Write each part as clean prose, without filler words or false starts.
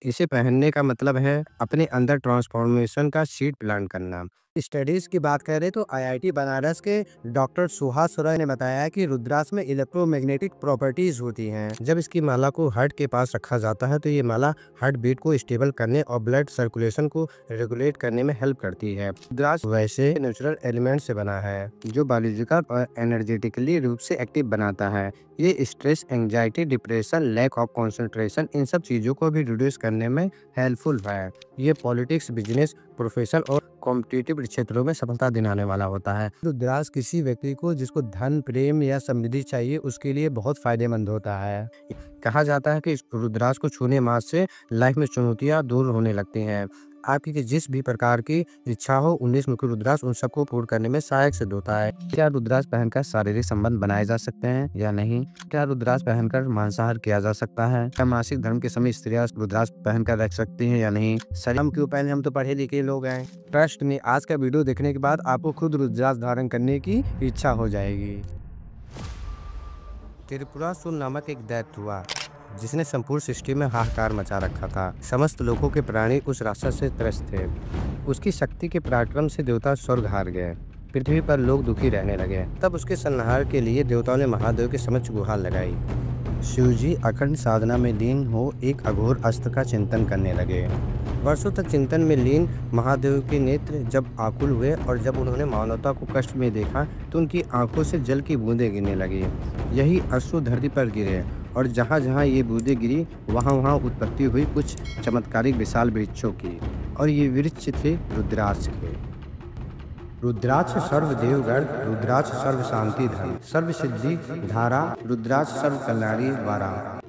इसे पहनने का मतलब है अपने अंदर ट्रांसफॉर्मेशन का सीड प्लांट करना। स्टडीज की बात करें तो आईआईटी बनारस के डॉक्टर सुहास सुरय ने बताया कि रुद्राक्ष में इलेक्ट्रोमैग्नेटिक प्रॉपर्टीज होती हैं। जब इसकी माला को हार्ट के पास रखा जाता है तो ये माला हार्ट बीट को स्टेबल करने और ब्लड सर्कुलेशन को रेगुलेट करने में हेल्प करती है। रुद्राक्ष वैसे नेचुरल एलिमेंट से बना है जो बायोलॉजिकल और एनर्जेटिकली रूप से एक्टिव बनाता है। ये stress, anxiety, depression, lack of concentration, इन सब चीज़ों को भी रिड्यूस करने में हेल्पफुल है। ये पॉलिटिक्स, बिजनेस, प्रोफेशन और कॉम्पिटिटिव क्षेत्रों में सफलता दिलाने वाला होता है। रुद्राक्ष किसी व्यक्ति को जिसको धन, प्रेम या समृद्धि चाहिए उसके लिए बहुत फायदेमंद होता है। कहा जाता है कि इस रुद्राक्ष को छूने मात्र से लाइफ में चुनौतियां दूर होने लगती हैं। आपकी की जिस भी प्रकार की इच्छा हो, 19 मुखी रुद्राक्ष उन सबको पूर्ण करने में सहायक सिद्ध होता है। क्या रुद्राक्ष पहनकर शारीरिक संबंध बनाए जा सकते हैं या नहीं? क्या रुद्राक्ष पहनकर मांसाहार किया जा सकता है? क्या मासिक धर्म के समय स्त्रियां रुद्राक्ष पहनकर रख सकती हैं या नहीं? सर हम क्यों पहने, हम तो पढ़े लिखे लोग हैं। ट्रस्ट नहीं, आज का वीडियो देखने के बाद आपको खुद रुद्राक्ष धारण करने की इच्छा हो जाएगी। त्रिपुरासुर नामक एक दैत्य हुआ जिसने संपूर्ण सृष्टि में हाहाकार मचा रखा था। समस्त लोगों के प्राणी उस राक्षस से त्रस्त थे। उसकी शक्ति के पराक्रम से देवता स्वर्ग हार गए। पृथ्वी पर लोग दुखी रहने लगे। तब उसके संहार के लिए देवताओं ने महादेव के समक्ष गुहार लगाई। शिवजी अखंड साधना में लीन हो एक अघोर अस्त्र का चिंतन करने लगे। वर्षों तक चिंतन में लीन महादेव के नेत्र जब आकुल हुए और जब उन्होंने मानवता को कष्ट में देखा तो उनकी आंखों से जल की बूंदें गिरने लगी। यही अश्रु धरती पर गिरे और जहाँ जहाँ ये बूंदें गिरी वहाँ वहाँ उत्पत्ति हुई कुछ चमत्कारिक विशाल वृक्षों की, और ये वृक्ष थे रुद्राक्ष के। रुद्राक्ष सर्व देवगण, रुद्राक्ष सर्व शांति धन, सर्व सिद्धि धारा, रुद्राक्ष सर्व कल्याणी द्वारा।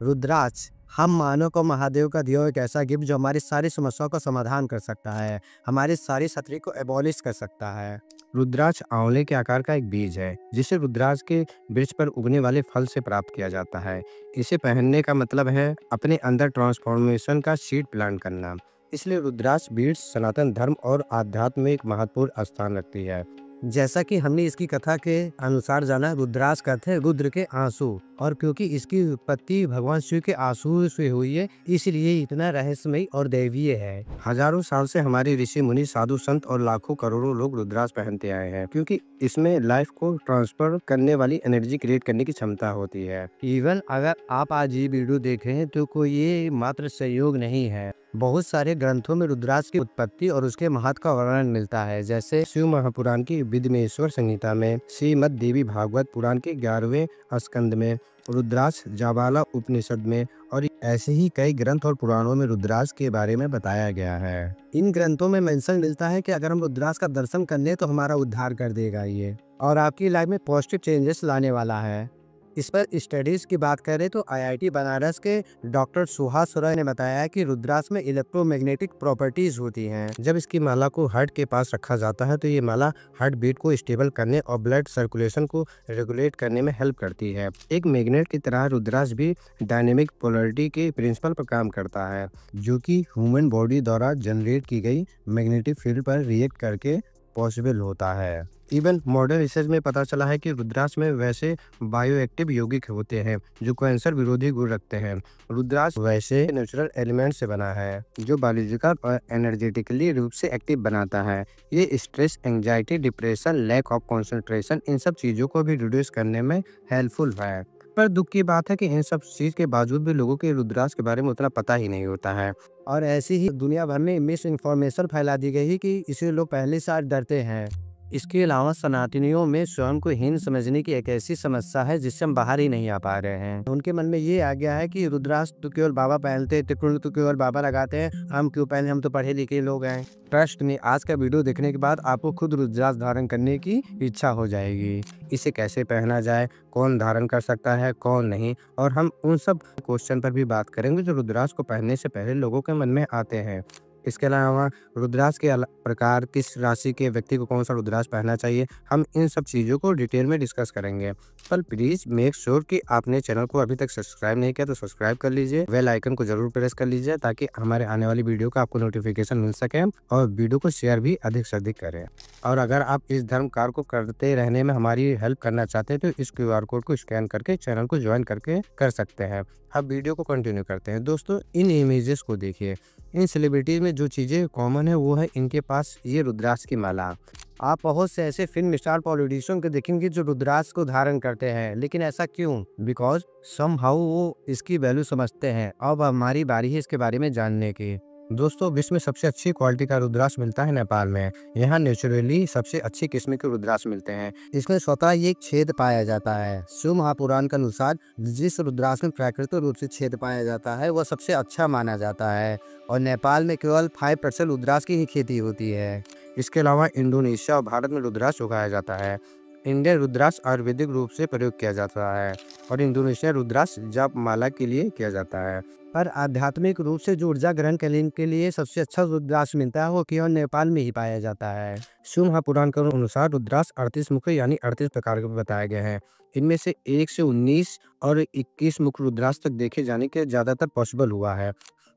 रुद्राक्ष हम मानव को महादेव का दिया एक ऐसा गिफ्ट जो हमारी सारी समस्याओं का समाधान कर सकता है, हमारी सारी शत्रु को एबॉलिश कर सकता है। रुद्राक्ष आंवले के आकार का एक बीज है जिसे रुद्राक्ष के वृक्ष पर उगने वाले फल से प्राप्त किया जाता है। इसे पहनने का मतलब है अपने अंदर ट्रांसफॉर्मेशन का सीड प्लांट करना। इसलिए रुद्राक्ष बीज सनातन धर्म और आध्यात्म में एक महत्वपूर्ण स्थान रखती है। जैसा कि हमने इसकी कथा के अनुसार जाना, रुद्राक्ष का अर्थ है रुद्र के आंसू, और क्योंकि इसकी उत्पत्ति भगवान शिव के आंसू से हुई है इसलिए इतना रहस्यमयी और दैवीय है। हजारों साल से हमारे ऋषि मुनि, साधु संत और लाखों करोड़ों लोग रुद्राक्ष पहनते आए हैं क्योंकि इसमें लाइफ को ट्रांसफर करने वाली एनर्जी क्रिएट करने की क्षमता होती है। इवन अगर आप आज ये वीडियो देख रहे हैं तो कोई ये मात्र संयोग नहीं है। बहुत सारे ग्रंथों में रुद्राक्ष की उत्पत्ति और उसके महत्व का वर्णन मिलता है, जैसे शिव महापुराण की विद्यमेश्वर संहिता में, श्रीमद् देवी भागवत पुराण के 11वें स्कंद में, रुद्राक्ष जाबाला उपनिषद में, और ऐसे ही कई ग्रंथ और पुराणों में रुद्राक्ष के बारे में बताया गया है। इन ग्रंथों में मेंशन मिलता है कि अगर हम रुद्राक्ष का दर्शन कर लें तो हमारा उद्धार कर देगा ये, और आपकी लाइफ में पॉजिटिव चेंजेस लाने वाला है। इस पर स्टडीज की बात करें तो आईआईटी बनारस के डॉक्टर सुहास सुरय ने बताया कि रुद्राक्ष में इलेक्ट्रोमैग्नेटिक प्रॉपर्टीज होती हैं। जब इसकी माला को हार्ट के पास रखा जाता है तो ये माला हार्ट बीट को स्टेबल करने और ब्लड सर्कुलेशन को रेगुलेट करने में हेल्प करती है। एक मैग्नेट की तरह रुद्राक्ष भी डायनेमिक पोलरिटी के प्रिंसिपल पर काम करता है, जो कि ह्यूमन बॉडी द्वारा जनरेट की गई मैग्नेटिक फील्ड पर रिएक्ट करके पॉसिबल होता है। इवन मॉडर्न रिसर्च में पता चला है कि रुद्राक्ष में वैसे बायोएक्टिव यौगिक होते हैं जो कैंसर विरोधी गुण रखते हैं। रुद्राक्ष वैसे नेचुरल एलिमेंट से बना है जो बायोलॉजिकल और एनर्जेटिकली रूप से एक्टिव बनाता है। ये stress, anxiety, depression, lack of concentration, इन सब चीज़ों को भी रिड्यूस करने में हेल्पफुल है। पर दुख की बात है कि इन सब चीज़ के बावजूद भी लोगों के रुद्राक्ष के बारे में उतना पता ही नहीं होता है, और ऐसी ही दुनिया भर में मिस इन्फॉर्मेशन फैला दी गई है कि इसे लोग पहले से आज डरते हैं। इसके अलावा सनातनियों में स्वयं को हीन समझने की एक ऐसी समस्या है जिससे हम बाहर ही नहीं आ पा रहे हैं। उनके मन में ये आ गया है कि रुद्राक्ष तो केवल बाबा पहनते हैं, त्रिपुर तो केवल बाबा लगाते हैं, हम क्यों पहने, हम तो पढ़े लिखे लोग हैं। ट्रस्ट नहीं, आज का वीडियो देखने के बाद आपको खुद रुद्राक्ष धारण करने की इच्छा हो जाएगी। इसे कैसे पहना जाए, कौन धारण कर सकता है, कौन नहीं, और हम उन सब क्वेश्चन पर भी बात करेंगे जो रुद्राक्ष को पहनने से पहले लोगों के मन में आते हैं। इसके अलावा रुद्राक्ष के प्रकार, किस राशि के व्यक्ति को कौन सा रुद्राक्ष पहनना चाहिए, हम इन सब चीज़ों को डिटेल में डिस्कस करेंगे। पर प्लीज़ मेक श्योर कि आपने चैनल को अभी तक सब्सक्राइब नहीं किया तो सब्सक्राइब कर लीजिए, बेल आइकन को जरूर प्रेस कर लीजिए ताकि हमारे आने वाली वीडियो का आपको नोटिफिकेशन मिल सके, और वीडियो को शेयर भी अधिक से अधिक करें। और अगर आप इस धर्म कार्य को करते रहने में हमारी हेल्प करना चाहते हैं तो इस QR कोड को स्कैन करके चैनल को ज्वाइन करके कर सकते हैं। अब वीडियो को कंटिन्यू करते हैं। दोस्तों, इन इमेजेस को देखिए। इन सेलिब्रिटीज में जो चीज़ें कॉमन है वो है इनके पास ये रुद्राक्ष की माला। आप बहुत से ऐसे फिल्म स्टार पॉलिटिशियन को देखेंगे जो रुद्राक्ष को धारण करते हैं, लेकिन ऐसा क्यों? बिकॉज समहाउ वो इसकी वैल्यू समझते हैं। अब हमारी बारी है इसके बारे में जानने की। दोस्तों, विश्व में सबसे अच्छी क्वालिटी का रुद्राक्ष मिलता है नेपाल में। यहाँ नेचुरली सबसे अच्छी किस्म के रुद्राक्ष मिलते हैं। इसमें स्वतः ही एक छेद पाया जाता है। शिव महापुराण के अनुसार जिस रुद्राक्ष में प्राकृतिक रूप से छेद पाया जाता है वह सबसे अच्छा माना जाता है, और नेपाल में केवल 5% रुद्राक्ष की ही खेती होती है। इसके अलावा इंडोनेशिया और भारत में रुद्राक्ष उगाया जाता है। इंडियन रुद्राक्ष आयुर्वेदिक रूप से प्रयोग किया जाता है, और इंडोनेशिया रुद्राक्ष जाप माला के लिए किया जाता है। पर आध्यात्मिक रूप से जो ऊर्जा ग्रहण करने के लिए सबसे अच्छा रुद्राक्ष मिलता है वो केवल नेपाल में ही पाया जाता है। शिव महापुराण के अनुसार रुद्राक्ष 38 मुख्य यानी 38 प्रकार के बताए गए हैं। इनमें से 1 से 19 और 21 मुख्य रुद्राक्ष तक देखे जाने के ज्यादातर पॉसिबल हुआ है,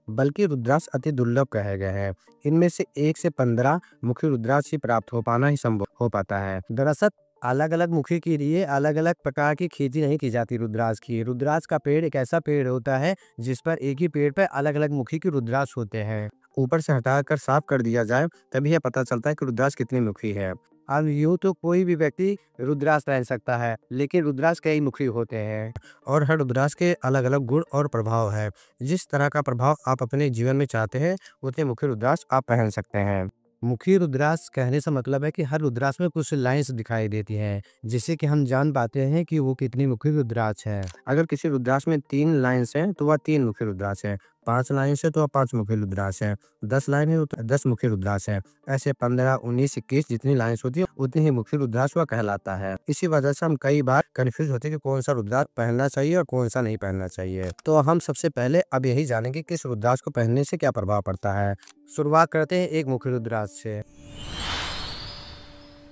बल्कि रुद्राक्ष अति दुर्लभ कहे गए हैं। इनमें से 1 से 15 मुख्य रुद्राक्ष ही प्राप्त हो पाना ही संभव हो पाता है। दरअसल अलग अलग मुखी के लिए अलग अलग प्रकार की खेती नहीं की जाती रुद्राक्ष की। रुद्राक्ष का पेड़ एक ऐसा पेड़ होता है जिस पर एक ही पेड़ पर अलग अलग मुखी के रुद्राक्ष होते हैं। ऊपर से हटाकर साफ कर दिया जाए तभी यह पता चलता है कि रुद्राक्ष कितनी मुखी है। अब यूँ तो कोई भी व्यक्ति रुद्राक्ष पहन सकता है, लेकिन रुद्राक्ष कई मुखी होते हैं और हर रुद्राक्ष के अलग अलग गुण और प्रभाव है। जिस तरह का प्रभाव आप अपने जीवन में चाहते हैं उतने मुखी रुद्राक्ष आप पहन सकते हैं। मुखी रुद्राक्ष कहने से मतलब है कि हर रुद्राक्ष में कुछ लाइंस दिखाई देती हैं, जिससे कि हम जान पाते हैं कि वो कितनी मुखी रुद्राक्ष है। अगर किसी रुद्राक्ष में 3 लाइंस हैं तो वह 3 मुखी रुद्राक्ष है, 5 लाइन्स है तो वह 5 मुखी रुद्राक्ष है, 10 लाइन है तो 10 मुखी रुद्राक्ष है। ऐसे 15, 19, 21 जितनी लाइन्स होती है उतनी ही मुखी रुद्राक्ष वह कहलाता है। इसी वजह से हम कई बार कंफ्यूज होते हैं कि कौन सा रुद्राक्ष पहनना चाहिए और कौन सा नहीं पहनना चाहिए। तो हम सबसे पहले अब यही जानेंगे कि किस रुद्राक्ष को पहनने से क्या प्रभाव पड़ता है। शुरुआत करते हैं एक मुखी रुद्राक्ष से।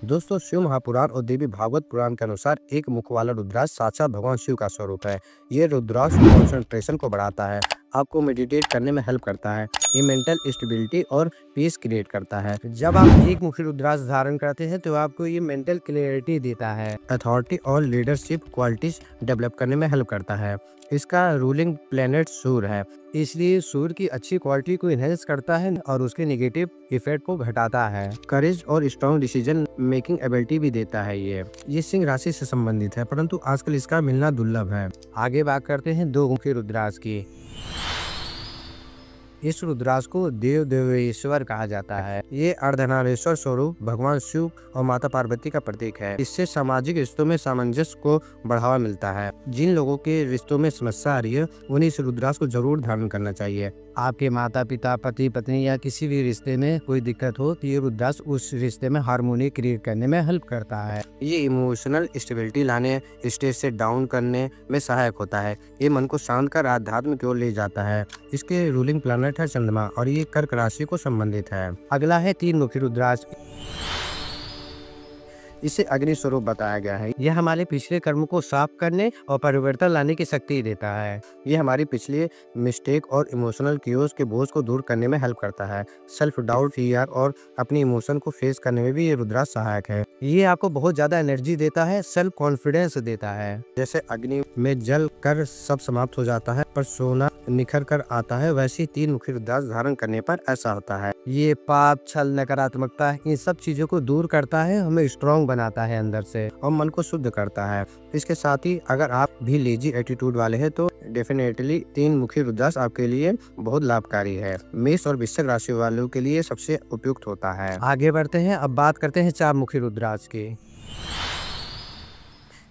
दोस्तों, शिव महापुराण और देवी भागवत पुराण के अनुसार एक मुख वाला रुद्राक्ष साक्षात भगवान शिव का स्वरूप है। ये रुद्राक्ष कंसंट्रेशन को बढ़ाता है, आपको मेडिटेट करने में हेल्प करता है। ये मेंटल स्टेबिलिटी और पीस क्रिएट करता है। जब आप एक मुखी रुद्राक्ष धारण करते हैं तो आपको ये मेंटल क्लैरिटी देता है, अथॉरिटी और लीडरशिप क्वालिटीज डेवलप करने में हेल्प करता है। इसका रूलिंग प्लेनेट सूर्य है, इसलिए सूर्य की अच्छी क्वालिटी को इनहेंस करता है और उसके नेगेटिव इफेक्ट को घटाता है। करेज और स्ट्रॉन्ग डिसीजन मेकिंग एबिलिटी भी देता है। ये सिंह राशि से संबंधित है, परंतु आजकल इसका मिलना दुर्लभ है। आगे बात करते हैं 2 मुखी रुद्राक्ष की। इस रुद्राक्ष को देव देवेश्वर कहा जाता है। ये अर्धनारीश्वर स्वरूप भगवान शिव और माता पार्वती का प्रतीक है। इससे सामाजिक रिश्तों में सामंजस्य को बढ़ावा मिलता है। जिन लोगों के रिश्तों में समस्या आ रही है उन्हें इस रुद्राक्ष को जरूर धारण करना चाहिए। आपके माता पिता, पति पत्नी या किसी भी रिश्ते में कोई दिक्कत हो तो ये रुद्राक्ष उस रिश्ते में हार्मोनी क्रिएट करने में हेल्प करता है। ये इमोशनल स्टेबिलिटी लाने, स्ट्रेस से डाउन करने में सहायक होता है। ये मन को शांत कर आध्यात्म की ओर ले जाता है। इसके रूलिंग प्लैनेट है चंद्रमा और ये कर्क राशि को संबंधित है। अगला है 3 मुखी रुद्राक्ष। इसे अग्नि स्वरूप बताया गया है। यह हमारे पिछले कर्म को साफ करने और परिवर्तन लाने की शक्ति देता है। यह हमारी पिछले मिस्टेक और इमोशनल क्यूज के बोझ को दूर करने में हेल्प करता है। सेल्फ डाउट, फियर और अपनी इमोशन को फेस करने में भी ये रुद्राक्ष सहायक है। ये आपको बहुत ज्यादा एनर्जी देता है, सेल्फ कॉन्फिडेंस देता है। जैसे अग्नि में जल कर सब समाप्त हो जाता है पर सोना निखर कर आता है, वैसे 3 मुखी रुद्राक्ष धारण करने पर ऐसा होता है। ये पाप, छल, नकारात्मकता इन सब चीजों को दूर करता है, हमें स्ट्रॉन्ग बनाता है अंदर से और मन को शुद्ध करता है। इसके साथ ही अगर आप भी लेजी एटीट्यूड वाले हैं तो डेफिनेटली 3 मुखी रुद्राक्ष आपके लिए बहुत लाभकारी है। मेष और वृश्चिक राशि वालों के लिए सबसे उपयुक्त होता है। आगे बढ़ते हैं, अब बात करते हैं 4 मुखी रुद्राक्ष की।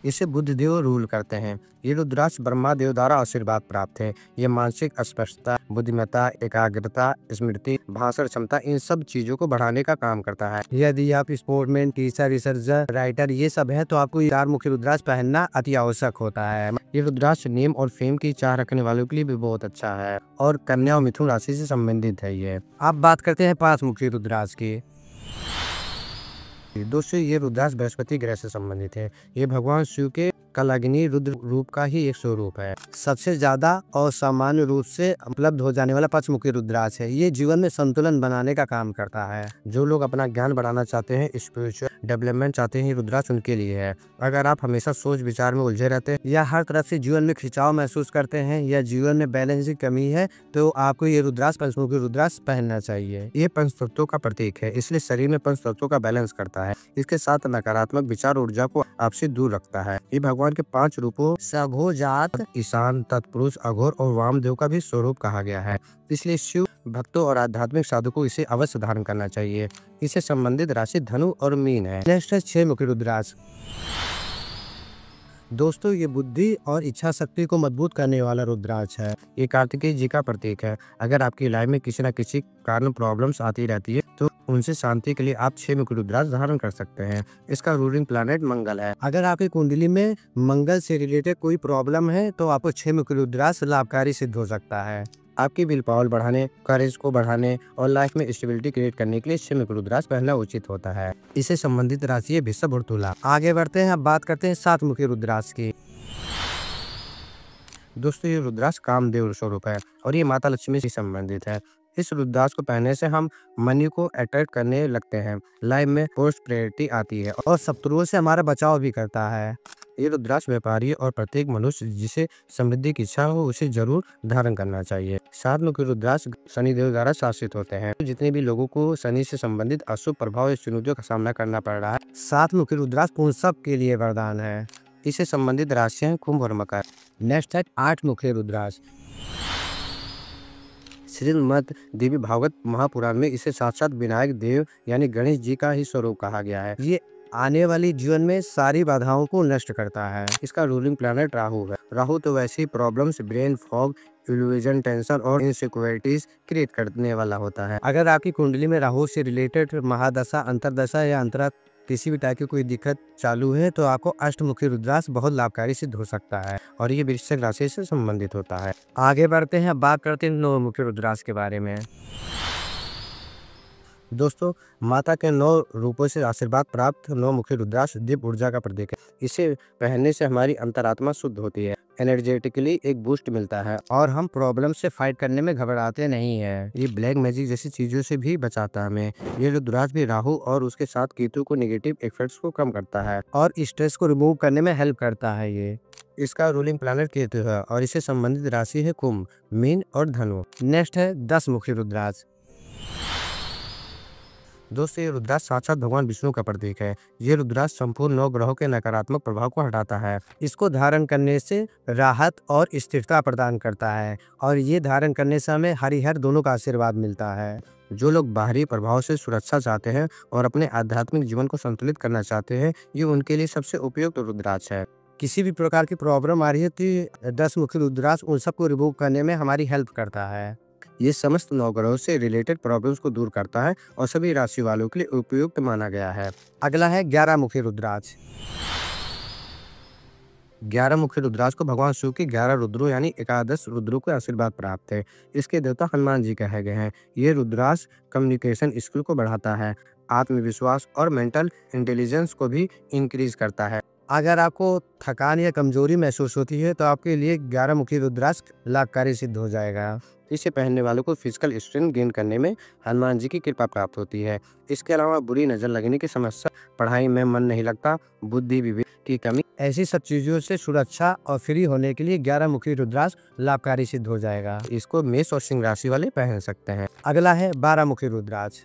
इसे बुद्ध देव रूल करते हैं। ये रुद्राक्ष ब्रह्मा देव द्वारा आशीर्वाद प्राप्त है। ये मानसिक स्पष्टता, बुद्धिमत्ता, एकाग्रता, स्मृति, भाषण क्षमता इन सब चीजों को बढ़ाने का काम करता है। यदि आप स्पोर्ट्समैन, टीचर, रिसर्चर, राइटर ये सब है तो आपको 4 मुखी रुद्राक्ष पहनना अति आवश्यक होता है। ये रुद्राक्ष नेम और फेम की चाह रखने वालों के लिए भी बहुत अच्छा है और कन्या और मिथुन राशि से संबंधित है ये। अब बात करते हैं 5 मुखी रुद्राक्ष की। दोस्तों, ये रुद्राक्ष बृहस्पति ग्रह से संबंधित है। ये भगवान शिव के कल अग्नि रुद्र रूप का ही एक स्वरूप है। सबसे ज्यादा और सामान्य रूप से उपलब्ध हो जाने वाला पंचमुखी रुद्राक्ष है। ये जीवन में संतुलन बनाने का काम करता है। जो लोग अपना ज्ञान बढ़ाना चाहते हैं, स्पिरिचुअल डेवलपमेंट चाहते हैं, रुद्राक्ष उनके लिए है। अगर आप हमेशा सोच विचार में उलझे रहते हैं या हर तरफ से जीवन में खिंचाव महसूस करते हैं या जीवन में बैलेंस की कमी है, तो आपको ये रुद्राक्ष पंचमुखी रुद्राक्ष पहनना चाहिए। ये पंच तत्वों का प्रतीक है, इसलिए शरीर में पंच तत्वों का बैलेंस करता है। इसके साथ नकारात्मक विचार ऊर्जा को आपसे दूर रखता है। ये भगवान के 5 रूपों सघोजात, ईशान, तत्पुरुष, अघोर और वामदेव का भी स्वरूप कहा गया है। इसलिए शिव भक्तों और आध्यात्मिक साधकों को इसे अवश्य धारण करना चाहिए। इससे संबंधित राशि धनु और मीन है। नेक्स्ट है 6 मुखी रुद्राक्ष। दोस्तों, ये बुद्धि और इच्छा शक्ति को मजबूत करने वाला रुद्राक्ष है। ये कार्तिकेय जी का प्रतीक है। अगर आपकी लाइफ में किसी न किसी कारण प्रॉब्लम्स आती रहती है, तो उनसे शांति के लिए आप 6 मुखी रुद्राक्ष धारण कर सकते हैं। इसका रूलिंग प्लैनेट मंगल है। अगर आपकी कुंडली में मंगल से रिलेटेड कोई प्रॉब्लम है, तो आपको 6 मुखी रुद्राक्ष लाभकारी सिद्ध हो सकता है। आपकी विल पावर बढ़ाने, करेज को बढ़ाने और लाइफ में स्टेबिलिटी क्रिएट करने के लिए 6 मुखी रुद्राक्ष पहनना उचित होता है। इससे संबंधित राशि है वृषभ और तुला। आगे बढ़ते हैं, अब बात करते हैं 7 मुखी रुद्राक्ष की। दोस्तों, ये रुद्राक्ष कामदेव स्वरूप है और ये माता लक्ष्मी से संबंधित है। इस रुद्राक्ष को पहनने से हम मनी को अट्रैक्ट करने लगते हैं, लाइफ में प्रोस्पेरिटी आती है और शत्रुओं से हमारा बचाव भी करता है। ये रुद्राक्ष व्यापारी और प्रत्येक मनुष्य जिसे समृद्धि की इच्छा हो, उसे जरूर धारण करना चाहिए। 7 मुखी रुद्राक्ष शनिदेव द्वारा शासित होते हैं। जितने भी लोगों को शनि से संबंधित अशुभ प्रभाव या चुनौतियों का सामना करना पड़ रहा है, 7 मुखी रुद्राक्ष उन सब के लिए वरदान है। इससे संबंधित राशियां कुंभ और मकर। नेक्स्ट है 8 मुखी रुद्राक्ष। श्रीमद् देवी भागवत महापुराण में इसे साक्षात विनायक देव यानी गणेश जी का ही स्वरूप कहा गया है। ये आने वाली जीवन में सारी बाधाओं को नष्ट करता है। इसका रूलिंग प्लैनेट राहु है। राहु तो वैसी problems, brain fog, illusion, tension और इनसिक्योरिटीज क्रिएट करने वाला होता है। अगर आपकी कुंडली में राहु से रिलेटेड महादशा, अंतरदशा या अंतरा किसी भी टाइप की कोई दिक्कत चालू है, तो आपको अष्टमुखी रुद्राक्ष बहुत लाभकारी सिद्ध हो सकता है और ये वृश्चिक राशि से संबंधित होता है। आगे बढ़ते हैं, बात करते हैं 9 मुखी रुद्राक्ष के बारे में। दोस्तों, माता के 9 रूपों से आशीर्वाद प्राप्त 9 मुखी रुद्राक्ष दिव्य ऊर्जा का प्रतीक है। इसे पहनने से हमारी अंतरात्मा शुद्ध होती है, एनर्जेटिकली एक बूस्ट मिलता है और हम प्रॉब्लम से फाइट करने में घबराते नहीं है। ये ब्लैक मैजिक जैसी चीजों से भी बचाता है हमें। ये रुद्राक्ष भी राहु और उसके साथ केतु को नेगेटिव इफेक्ट्स को कम करता है और स्ट्रेस को रिमूव करने में हेल्प करता है। ये इसका रूलिंग प्लैनेट केतु है और इससे संबंधित राशि है कुंभ, मीन और धनु। नेक्स्ट है 10 मुखी रुद्राक्ष। दोस्तों, ये रुद्राक्ष साक्षात भगवान विष्णु का प्रतीक है। ये रुद्राक्ष संपूर्ण 9 ग्रहों के नकारात्मक प्रभाव को हटाता है। इसको धारण करने से राहत और स्थिरता प्रदान करता है और ये धारण करने से हमें हरिहर दोनों का आशीर्वाद मिलता है। जो लोग बाहरी प्रभाव से सुरक्षा चाहते हैं और अपने आध्यात्मिक जीवन को संतुलित करना चाहते हैं, ये उनके लिए सबसे उपयुक्त रुद्राक्ष है। किसी भी प्रकार की प्रॉब्लम आ रही है तो 10 मुखी रुद्राक्ष उन सबको रिमूव करने में हमारी हेल्प करता है। ये समस्त 9 ग्रहों से रिलेटेड प्रॉब्लम्स को दूर करता है और सभी राशि वालों के लिए उपयुक्त माना गया है। अगला है 11 मुखी रुद्राक्ष। 11 मुखी रुद्राक्ष को भगवान शिव के 11 रुद्रों यानी 11 रुद्रों के आशीर्वाद प्राप्त है। इसके देवता हनुमान जी कहे गए हैं। ये रुद्राक्ष कम्युनिकेशन स्किल को बढ़ाता है, आत्मविश्वास और मेंटल इंटेलिजेंस को भी इंक्रीज करता है। अगर आपको थकान या कमजोरी महसूस होती है, तो आपके लिए 11 मुखी रुद्राक्ष लाभकारी सिद्ध हो जाएगा। इसे पहनने वालों को फिजिकल स्ट्रेंथ गेन करने में हनुमान जी की कृपा प्राप्त होती है। इसके अलावा बुरी नजर लगने की समस्या, पढ़ाई में मन नहीं लगता, बुद्धि विवेक की कमी, ऐसी सब चीजों से सुरक्षा और फ्री होने के लिए 11 मुखी रुद्राक्ष लाभकारी सिद्ध हो जाएगा। इसको मेष और सिंह राशि वाले पहन सकते हैं। अगला है 12 मुखी रुद्राक्ष।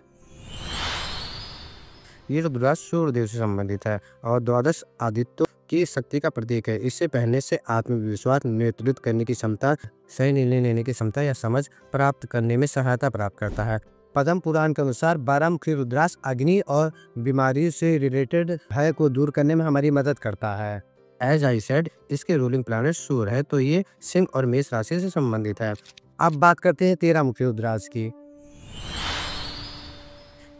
ये रुद्राक्ष सूर्यदेव से संबंधित है और 12 आदित्यों की शक्ति का प्रतीक है। इसे पहनने से आत्मविश्वास, नेतृत्व करने की क्षमता, सही निर्णय लेने की क्षमता या समझ प्राप्त करने में सहायता प्राप्त करता है। पद्म पुराण के अनुसार 12 मुखी रुद्राक्ष अग्नि और बीमारी से रिलेटेड भय को दूर करने में हमारी मदद करता है। एज आई सेड, इसके रूलिंग प्लैनेट सूर्य है, तो ये सिंह और मेष राशि से संबंधित है। अब बात करते हैं 13 मुखी रुद्राक्ष की।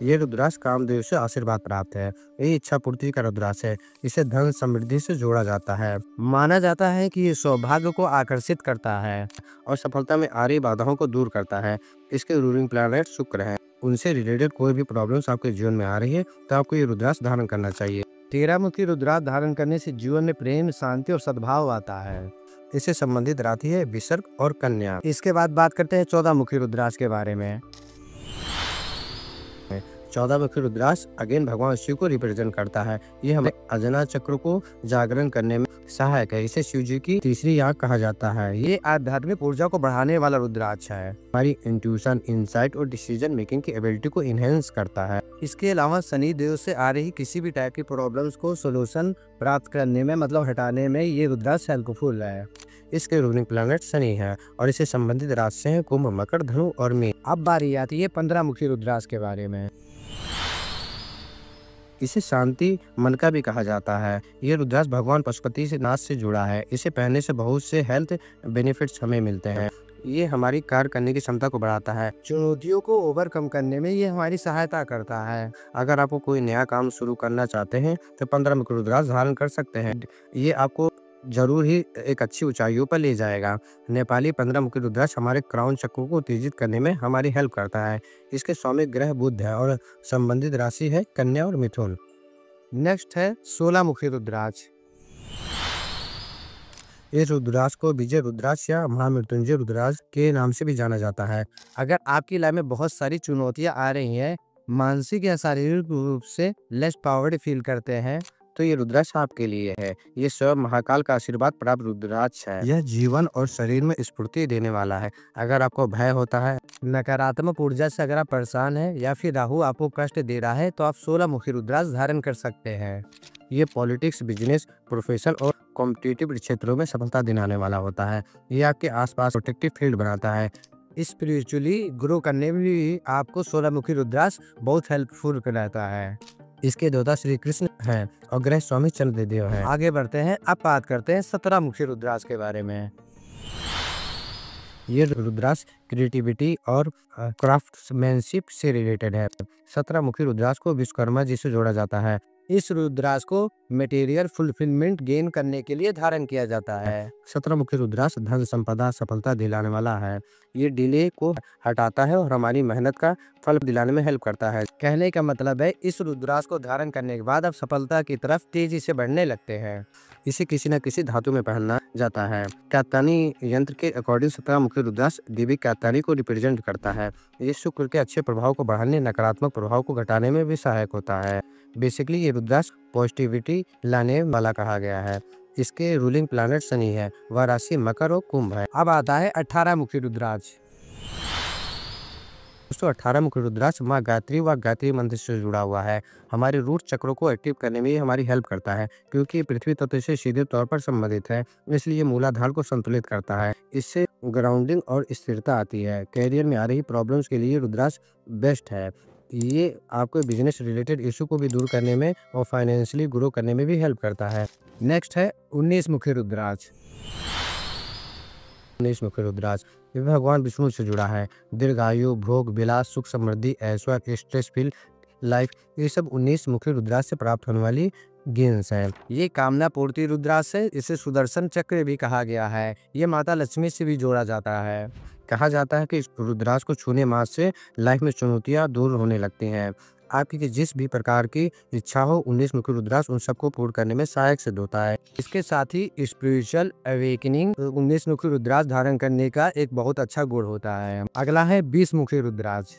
ये रुद्राक्ष कामदेव से आशीर्वाद प्राप्त है। ये इच्छा पूर्ति का रुद्राक्ष है। इसे धन समृद्धि से जोड़ा जाता है। माना जाता है कि ये सौभाग्य को आकर्षित करता है और सफलता में आ रही बाधाओं को दूर करता है। इसके रूलिंग प्लैनेट शुक्र है। उनसे रिलेटेड कोई भी प्रॉब्लम्स आपके जीवन में आ रही है, तो आपको ये रुद्राक्ष धारण करना चाहिए। 13 मुखी रुद्राक्ष धारण करने से जीवन में प्रेम, शांति और सद्भाव आता है। इससे संबंधित राशि है विसर्ग और कन्या। इसके बाद बात करते हैं 14 मुखी रुद्राक्ष के बारे में। 14 मुखी रुद्राक्ष अगेन भगवान शिव को रिप्रेजेंट करता है। ये हमें अजना चक्र को जागरण करने में सहायक है। इसे शिव जी की तीसरी आंख कहा जाता है। ये आध्यात्मिक ऊर्जा को बढ़ाने वाला रुद्राक्ष है। हमारी इंट्यूशन, इंसाइट और डिसीजन मेकिंग की एबिलिटी को इनहेंस करता है। इसके अलावा शनि देव से आ रही किसी भी टाइप की प्रॉब्लम्स को सोल्यूशन प्राप्त करने में, मतलब हटाने में, ये रुद्राक्ष हेल्पफुल है। इसके रूलिंग प्लैनेट शनि है और इससे संबंधित राशि हैं कुंभ, मकर, धनु और मीन। अब बारी आती है 15 मुखी रुद्राक्ष के बारे में। इसे शांति मन का भी कहा जाता है। ये रुद्राक्ष भगवान पशुपति से नाथ से जुड़ा है। इसे पहनने से बहुत से हेल्थ बेनिफिट्स हमें मिलते हैं। ये हमारी कार्य करने की क्षमता को बढ़ाता है। चुनौतियों को ओवरकम करने में ये हमारी सहायता करता है। अगर आपको कोई नया काम शुरू करना चाहते हैं तो 15 मुखी रुद्राक्ष धारण कर सकते हैं। ये आपको जरूर ही एक अच्छी ऊंचाइयों पर ले जाएगा। नेपाली 15 मुखी रुद्राक्ष हमारे क्राउन चक्र को उत्तेजित करने में हमारी हेल्प करता है। इसके स्वामी ग्रह बुध है और संबंधित राशि है कन्या और मिथुन। नेक्स्ट है 16 मुखी रुद्राक्ष। इस रुद्राक्ष को विजय रुद्राक्ष या महामृत्युंजय रुद्राक्ष के नाम से भी जाना जाता है। अगर आपकी लाइफ में बहुत सारी चुनौतियां आ रही हैं, मानसिक या शारीरिक रूप से लेस पावर्ड फील करते हैं, तो ये रुद्राक्ष आपके लिए है। ये स्वयं महाकाल का आशीर्वाद प्राप्त रुद्राक्ष है। यह जीवन और शरीर में स्फूर्ति देने वाला है। अगर आपको भय होता है, नकारात्मक ऊर्जा से अगर आप परेशान हैं या फिर राहु आपको कष्ट दे रहा है, तो आप 16 मुखी रुद्राक्ष धारण कर सकते हैं। ये पॉलिटिक्स, बिजनेस, प्रोफेशन और कॉम्पिटिटिव क्षेत्रों में सफलता दिलाने वाला होता है। ये आपके आसपास प्रोटेक्टिव फील्ड बनाता है। स्पिरिचुअली ग्रो करने में भी आपको 16 मुखी रुद्राक्ष बहुत हेल्पफुल रहता है। इसके देवता श्री कृष्ण हैं और ग्रह स्वामी चंद्रदेव हैं। आगे बढ़ते हैं, अब बात करते हैं 17 मुखी रुद्राक्ष के बारे में। ये रुद्राक्ष क्रिएटिविटी और क्राफ्ट्समैनशिप से रिलेटेड है। 17 मुखी रुद्राक्ष को विश्वकर्मा जी से जोड़ा जाता है। इस रुद्राक्ष को मटेरियल फुलफिलमेंट गेन करने के लिए धारण किया जाता है। 17 मुखी रुद्राक्ष धन संपदा सफलता दिलाने वाला है। ये डिले को हटाता है और हमारी मेहनत का फल दिलाने में हेल्प करता है। कहने का मतलब है, इस रुद्राक्ष को धारण करने के बाद आप सफलता की तरफ तेजी से बढ़ने लगते हैं। इसे किसी न किसी धातु में पहनना जाता है। कात्यायनी यंत्र के अकॉर्डिंग 17 मुखी रुद्राक्ष देवी कात्यायनी को रिप्रेजेंट करता है। ये शुक्र के अच्छे प्रभाव को बढ़ाने, नकारात्मक प्रभाव को घटाने में भी सहायक होता है। बेसिकली ये रुद्राक्ष पॉजिटिविटी लाने वाला कहा गया है। इसके रूलिंग प्लैनेट शनि है। वह राशि मकर और कुंभ है। अब आता है 18 मुखी रुद्राक्ष। दोस्तों 18 मुखी रुद्राक्ष माँ गायत्री व गायत्री मंत्र से जुड़ा हुआ है। हमारे रूट चक्रों को एक्टिव करने में ये हमारी हेल्प करता है, क्योंकि ये पृथ्वी तत्व से सीधे तौर पर संबंधित है। इसलिए मूलाधार को संतुलित करता है। इससे ग्राउंडिंग और स्थिरता आती है। कैरियर में आ रही प्रॉब्लम्स के लिए रुद्राक्ष बेस्ट है। ये आपको बिजनेस रिलेटेड इशू को भी दूर करने में और फाइनेंशियली ग्रो करने में भी हेल्प करता है। नेक्स्ट है 19 मुखी रुद्राक्ष। 19 मुखी रुद्राक्ष ये भगवान विष्णु से जुड़ा है। दीर्घायु, भोग विलास, सुख समृद्धि, ऐश्वर्य, स्ट्रेस फील लाइफ, ये सब 19 मुखी रुद्राक्ष से प्राप्त होने वाली गेंस है। ये कामना पूर्ति रुद्राक्ष है। इसे सुदर्शन चक्र भी कहा गया है। ये माता लक्ष्मी से भी जोड़ा जाता है। कहा जाता है कि इस रुद्राक्ष को छूने मात्र से लाइफ में चुनौतियां दूर होने लगती हैं। आपकी जिस भी प्रकार की इच्छा हो, 19 मुखी रुद्राक्ष उन सबको पूर्ण करने में सहायक सिद्ध होता है। इसके साथ ही स्पिरिचुअल अवेकनिंग 19 मुखी रुद्राक्ष धारण करने का एक बहुत अच्छा गुण होता है। अगला है 20 मुखी रुद्राक्ष।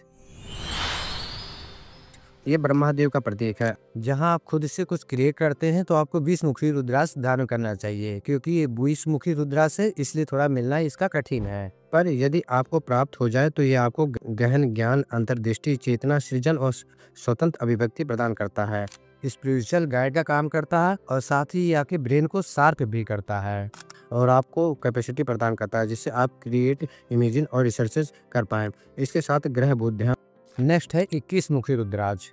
ये ब्रह्मादेव का प्रतीक है। जहां आप खुद से कुछ क्रिएट करते हैं तो आपको 20 मुखी रुद्राक्ष धारण करना चाहिए, क्योंकि ये 20 मुखी रुद्राक्ष है, इसलिए थोड़ा मिलना इसका कठिन है। पर यदि आपको प्राप्त हो जाए तो ये आपको गहन ज्ञान, अंतर्दृष्टि, चेतना, सृजन और स्वतंत्र अभिव्यक्ति प्रदान करता है। स्पिरिचुअल गाइड का काम करता है और साथ ही ये आपके ब्रेन को शार्प भी करता है और आपको कैपेसिटी प्रदान करता है, जिससे आप क्रिएट, इमेजिन और रिसर्चेस कर पाएं। इसके साथ ग्रह बुध है। नेक्स्ट है 21 मुखी रुद्राक्ष।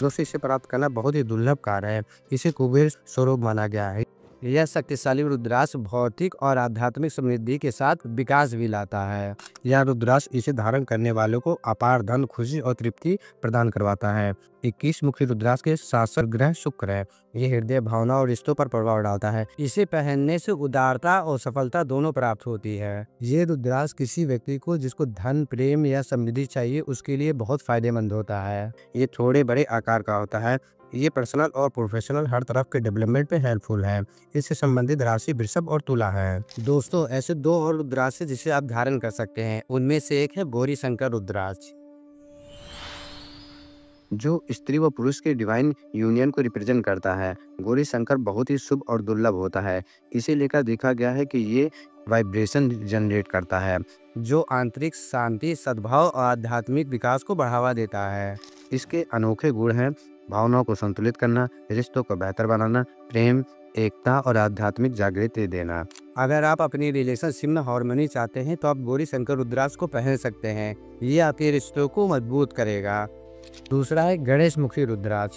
दोस्तों इसे प्राप्त करना बहुत ही दुर्लभ कार्य है। इसे कुबेर स्वरूप माना गया है। यह शक्तिशाली रुद्राक्ष भौतिक और आध्यात्मिक समृद्धि के साथ विकास भी लाता है। यह रुद्राक्ष इसे धारण करने वालों को अपार धन, खुशी और तृप्ति प्रदान करवाता है। 21 मुखी रुद्राक्ष के शासक ग्रह शुक्र है। ये हृदय, भावना और रिश्तों पर प्रभाव डालता है। इसे पहनने से उदारता और सफलता दोनों प्राप्त होती है। ये रुद्राक्ष किसी व्यक्ति को जिसको धन, प्रेम या समृद्धि चाहिए उसके लिए बहुत फायदेमंद होता है। ये थोड़े बड़े आकार का होता है। ये पर्सनल और प्रोफेशनल हर तरफ के डेवलपमेंट पे हेल्पफुल है। इससे संबंधित राशि वृषभ और तुला है। दोस्तों, ऐसे 2 और रुद्राक्ष जिसे आप धारण कर सकते हैं, उनमें से एक है गौरी शंकर रुद्राक्ष, जो स्त्री व पुरुष के डिवाइन यूनियन को रिप्रेजेंट करता है। गौरी शंकर बहुत ही शुभ और दुर्लभ होता है। इसे लेकर देखा गया है कि ये वाइब्रेशन जनरेट करता है, जो आंतरिक शांति, सद्भाव और आध्यात्मिक विकास को बढ़ावा देता है। इसके अनोखे गुण हैं भावनाओं को संतुलित करना, रिश्तों को बेहतर बनाना, प्रेम, एकता और आध्यात्मिक जागृति देना। अगर आप अपनी रिलेशनशिप में हार्मनी चाहते हैं तो आप गौरी शंकर रुद्राक्ष को पहन सकते हैं। ये आपके रिश्तों को मजबूत करेगा। दूसरा है गणेश मुखी रुद्राक्ष।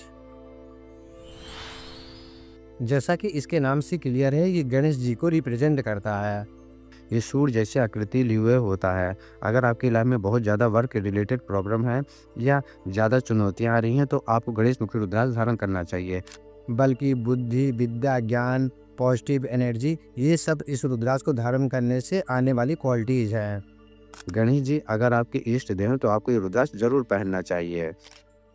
जैसा कि इसके नाम से क्लियर है, ये गणेश जी को रिप्रेजेंट करता है। ये सूर्य जैसे आकृति लिए हुए होता है। अगर आपकी लाइफ में बहुत ज़्यादा वर्क रिलेटेड प्रॉब्लम है या ज़्यादा चुनौतियां आ रही हैं तो आपको गणेश मुखी रुद्राक्ष धारण करना चाहिए। बल्कि बुद्धि, विद्या, ज्ञान, पॉजिटिव एनर्जी, ये सब इस रुद्राक्ष को धारण करने से आने वाली क्वालिटीज हैं। गणेश जी अगर आपके इष्ट देव हैं तो आपको ये रुद्राक्ष जरूर पहनना चाहिए।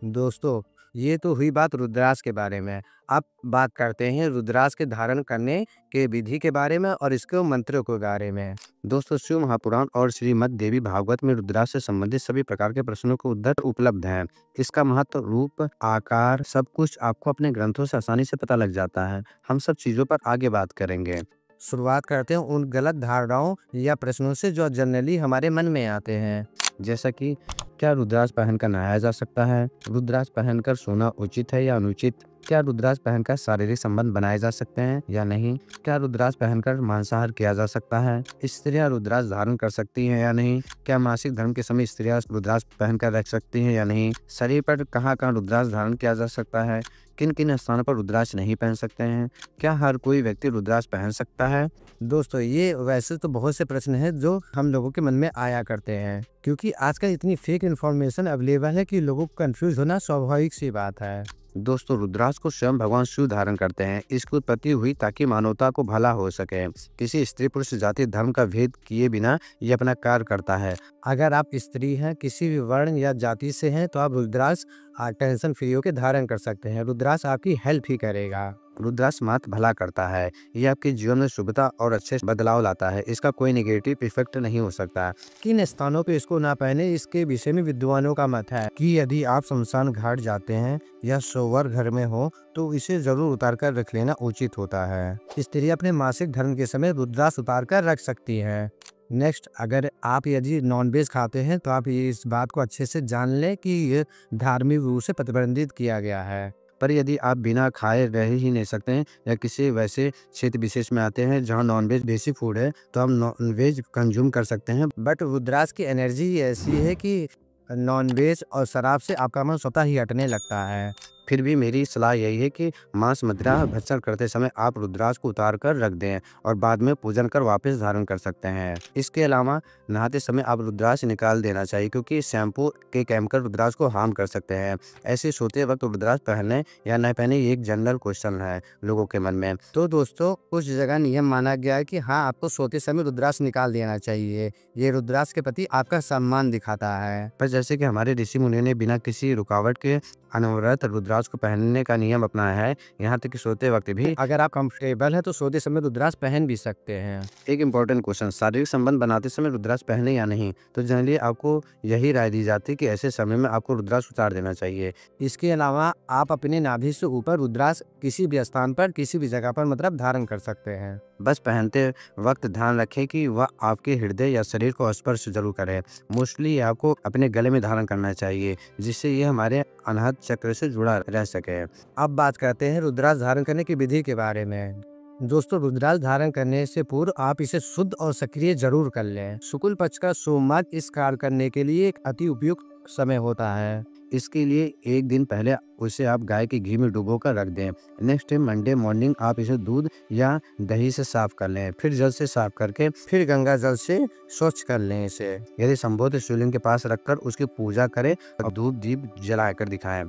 दोस्तों, ये तो हुई बात रुद्राक्ष के बारे में। अब बात करते हैं रुद्राक्ष के धारण करने के विधि के बारे में और इसके मंत्रों के बारे में। दोस्तों, शिव महापुराण और श्रीमद् देवी भागवत में रुद्राक्ष से संबंधित सभी प्रकार के प्रश्नों के उत्तर उपलब्ध हैं। इसका महत्व, रूप, आकार, सब कुछ आपको अपने ग्रंथों से आसानी से पता लग जाता है। हम सब चीजों पर आगे बात करेंगे। शुरुआत करते हैं उन गलत धारणाओं या प्रश्नों से जो जनरली हमारे मन में आते हैं, जैसा कि क्या रुद्राक्ष पहनकर नहाया जा सकता है? रुद्राक्ष पहनकर सोना उचित है या अनुचित? क्या रुद्राक्ष पहनकर शारीरिक संबंध बनाए जा सकते हैं या नहीं? क्या रुद्राक्ष पहनकर मांसाहार किया जा सकता है? स्त्रियां रुद्राक्ष धारण कर सकती हैं या नहीं? क्या मासिक धर्म के समय स्त्रियां रुद्राक्ष पहनकर रह सकती हैं या नहीं? शरीर पर कहाँ रुद्राक्ष धारण किया जा सकता है? किन किन स्थानों पर रुद्राक्ष नहीं पहन सकते हैं? क्या हर कोई व्यक्ति रुद्राक्ष पहन सकता है? दोस्तों, ये वैसे तो बहुत से प्रश्न हैं जो हम लोगों के मन में आया करते हैं, क्योंकि आजकल इतनी फेक इन्फॉर्मेशन अवेलेबल है कि लोगों को कंफ्यूज होना स्वाभाविक सी बात है। दोस्तों, रुद्राक्ष को स्वयं भगवान शिव धारण करते हैं। इसकी उत्पत्ति हुई ताकि मानवता को भला हो सके। किसी स्त्री पुरुष जाति धर्म का भेद किए बिना ये अपना कार्य करता है। अगर आप स्त्री हैं, किसी भी वर्ण या जाति से हैं, तो आप रुद्राक्ष टेंशन फ्री होकर धारण कर सकते हैं। रुद्राक्ष आपकी हेल्प ही करेगा। रुद्राक्ष मात्र भला करता है। ये आपके जीवन में शुभता और अच्छे बदलाव लाता है। इसका कोई नेगेटिव इफेक्ट नहीं हो सकता। किन स्थानों पे इसको ना पहने, इसके विषय में विद्वानों का मत है कि यदि आप शमशान घाट जाते हैं या सोवर घर में हो तो इसे जरूर उतार कर रख लेना उचित होता है। स्त्री अपने मासिक धर्म के समय रुद्राक्ष उतार कर रख सकती है। नेक्स्ट, अगर आप यदि नॉनवेज खाते हैं तो आप इस बात को अच्छे से जान लें कि ये धार्मिक रूप से प्रतिबंधित किया गया है। पर यदि आप बिना खाए रह ही नहीं सकते हैं या किसी वैसे क्षेत्र विशेष में आते हैं जहां नॉनवेज बेसिक फूड है तो हम नॉनवेज कंज्यूम कर सकते हैं। बट रुद्राक्ष की एनर्जी ऐसी है कि नॉनवेज और शराब से आपका मन स्वतः ही हटने लगता है। फिर भी मेरी सलाह यही है कि मांस मदिरा भक्षण करते समय आप रुद्राक्ष को उतार कर रख दें और बाद में पूजन कर वापस धारण कर सकते हैं। इसके अलावा नहाते समय आप रुद्राक्ष निकाल देना चाहिए, क्योंकि शैम्पू के केमिकल रुद्राक्ष को हार्म कर सकते हैं। ऐसे सोते वक्त रुद्राक्ष पहनने या न पहने ये एक जनरल क्वेश्चन है लोगों के मन में। तो दोस्तों, कुछ जगह नियम माना गया है कि हाँ, आपको सोते समय रुद्राक्ष निकाल देना चाहिए। ये रुद्राक्ष के प्रति आपका सम्मान दिखाता है। पर जैसे कि हमारे ऋषि मुनि ने बिना किसी रुकावट के अनवरत रुद्राक्ष को पहनने का नियम अपनाया है। यहाँ तक कि सोते वक्त भी अगर आप कंफर्टेबल हैं तो सोते समय रुद्राक्ष पहन भी सकते हैं। एक इम्पोर्टेंट क्वेश्चन, शारीरिक संबंध बनाते समय रुद्राक्ष पहने या नहीं? तो जनरली आपको यही राय दी जाती है कि ऐसे समय में आपको रुद्राक्ष उतार देना चाहिए। इसके अलावा आप अपने नाभि से ऊपर रुद्राक्ष किसी भी स्थान पर, किसी भी जगह पर मतलब धारण कर सकते हैं। बस पहनते वक्त ध्यान रखें कि वह आपके हृदय या शरीर को स्पर्श जरूर करे। मोस्टली आपको अपने गले में धारण करना चाहिए, जिससे ये हमारे अनाहत चक्र से जुड़ा रह सके। अब बात करते हैं रुद्राक्ष धारण करने की विधि के बारे में। दोस्तों, रुद्राक्ष धारण करने से पूर्व आप इसे शुद्ध और सक्रिय जरूर कर लें। शुक्ल पक्ष का सोमवार इस कार्य करने के लिए एक अति उपयुक्त समय होता है। इसके लिए एक दिन पहले उसे आप गाय के घी में डुबो कर रख दें। नेक्स्ट डे मंडे मॉर्निंग आप इसे दूध या दही से साफ कर लें, फिर जल से साफ करके फिर गंगा जल से स्वच्छ कर लें इसे। यदि संभव तो शिवलिंग के पास रखकर उसकी पूजा करें और धूप दीप जलाकर दिखाएं।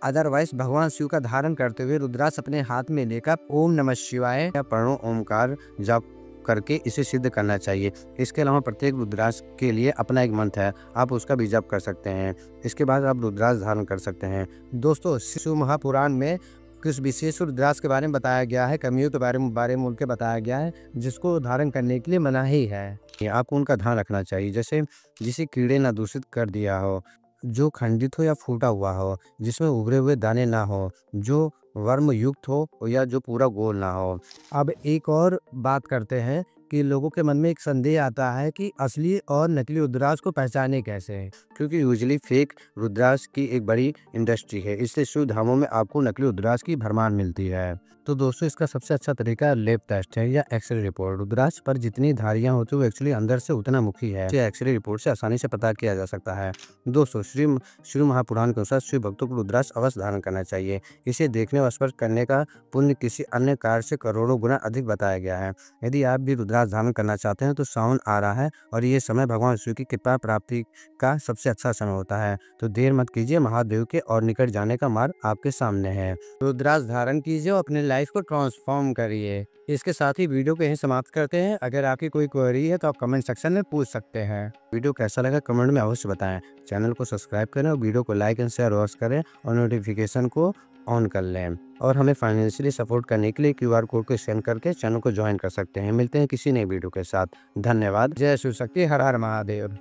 अदरवाइज भगवान शिव का धारण करते हुए रुद्राक्ष अपने हाथ में लेकर ओम नमः शिवाय या प्रणव ओमकार जप करके इसे सिद्ध करना चाहिए। इसके अलावा प्रत्येक रुद्राक्ष के लिए अपना एक मंत्र है, आप उसका भी जप कर सकते हैं। इसके बाद आप रुद्राक्ष धारण कर सकते हैं। दोस्तों, शिव महापुराण में कुछ विशेष रुद्राक्ष के बारे में बताया गया है, कमियों के बारे में उनके बताया गया है, जिसको धारण करने के लिए मनाही है। आपको उनका ध्यान रखना चाहिए, जैसे जिसे कीड़े ना दूषित कर दिया हो, जो खंडित हो या फूटा हुआ हो, जिसमें उभरे हुए दाने ना हो, जो वर्म युक्त हो या जो पूरा गोल ना हो। अब एक और बात करते हैं कि लोगों के मन में एक संदेह आता है कि असली और नकली रुद्राक्ष को पहचाने कैसे, क्योंकि यूजुअली फेक रुद्राक्ष की एक बड़ी इंडस्ट्री है, इसलिए शिव धामों में आपको नकली रुद्राक्ष की भरमार मिलती है। तो दोस्तों, इसका सबसे अच्छा तरीका लैब टेस्ट है या एक्सरे रिपोर्ट। रुद्राक्ष पर जितनी धारियां होती है वो एक्चुअली अंदर से उतना मुखी है, इसे एक्सरे रिपोर्ट से आसानी से पता किया जा सकता है। दोस्तों, श्री महापुराण के अनुसार शिव भक्तों को रुद्राक्ष अवश्य धारण करना चाहिए। इसे देखने व स्पर्श करने का पुण्य किसी अन्य कार्य से करोड़ों गुना अधिक बताया गया है। यदि आप भी रुद्राक्ष धारण करना चाहते हैं तो सावन आ रहा है और ये समय भगवान शिव की कृपा प्राप्ति का सबसे अच्छा समय होता है, तो देर मत कीजिए, महादेव के और निकट जाने का मार्ग आपके सामने है। रुद्राक्ष धारण कीजिए और अपने लाइफ को ट्रांसफॉर्म करिए। इसके साथ ही वीडियो को यहीं समाप्त करते हैं। अगर आपकी कोई क्वेरी है तो आप कमेंट सेक्शन में पूछ सकते हैं। वीडियो कैसा लगा कमेंट में अवश्य बताएं। चैनल को सब्सक्राइब करें और वीडियो को लाइक एंड शेयर अवश्य करें और नोटिफिकेशन को ऑन कर लें। और हमें फाइनेंशियली सपोर्ट करने के लिए QR कोड को स्कैन करके चैनल को ज्वाइन कर सकते हैं। मिलते हैं किसी नई वीडियो के साथ। धन्यवाद। जय शिव शक्ति। हर हर महादेव।